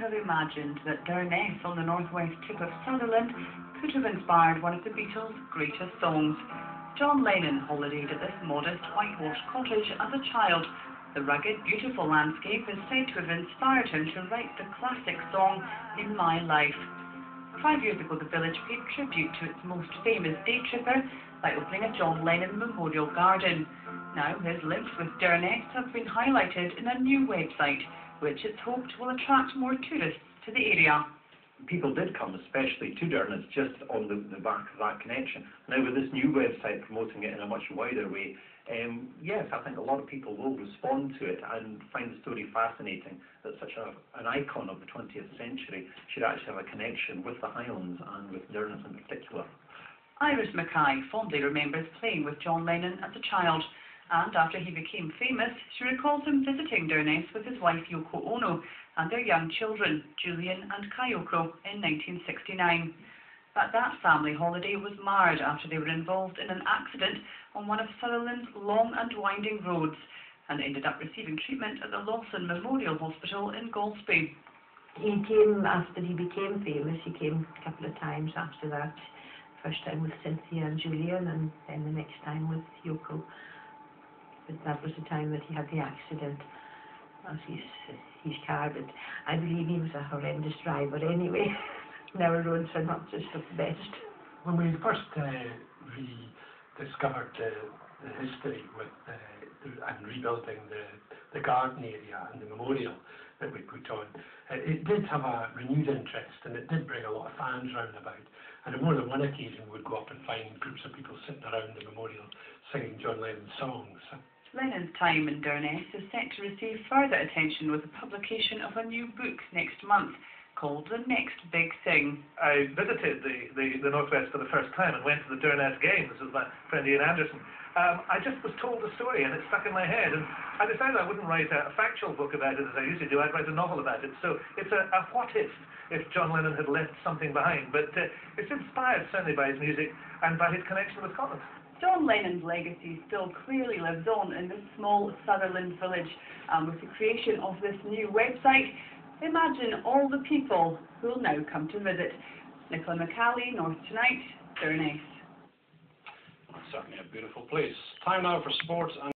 have imagined that Durness on the northwest tip of Sutherland could have inspired one of the Beatles' greatest songs? John Lennon holidayed at this modest whitewashed cottage as a child. The rugged, beautiful landscape is said to have inspired him to write the classic song, In My Life. 5 years ago, the village paid tribute to its most famous day tripper by opening a John Lennon Memorial Garden. Now his links with Durness have been highlighted in a new website, which it's hoped will attract more tourists to the area. People did come, especially to Durness, just on the back of that connection. Now with this new website promoting it in a much wider way, yes, I think a lot of people will respond to it and find the story fascinating that such an icon of the 20th century should actually have a connection with the Highlands and with Durness in particular. Iris Mackay fondly remembers playing with John Lennon as a child, and after he became famous, she recalls him visiting Durness with his wife Yoko Ono and their young children, Julian and Kayoko, in 1969. But that family holiday was marred after they were involved in an accident on one of Sutherland's long and winding roads and ended up receiving treatment at the Lawson Memorial Hospital in Golspie. He came after he became famous. He came a couple of times after that. First time with Cynthia and Julian, and then the next time with Yoko. But that was the time that he had the accident of his car. But I believe he was a horrendous driver anyway. Now roads are not just the best. When we first rediscovered the history with and rebuilding the garden area and the memorial that we put on, it did have a renewed interest, and it did bring a lot of fans round about. And on more than one occasion we'd go up and find groups of people sitting around the memorial singing John Lennon songs. Lennon's time in Durness is set to receive further attention with the publication of a new book next month called The Next Big Thing. I visited the Northwest for the first time and went to the Durness game. This was my friend Ian Anderson. I just was told the story and it stuck in my head, and I decided I wouldn't write a factual book about it as I usually do. I'd write a novel about it. So it's a what if John Lennon had left something behind. But it's inspired certainly by his music and by his connection with Scotland. John Lennon's legacy still clearly lives on in this small Sutherland village, and with the creation of this new website, imagine all the people who will now come to visit. Nicola McCally, North Tonight, Durness. That's certainly a beautiful place. Time now for sports and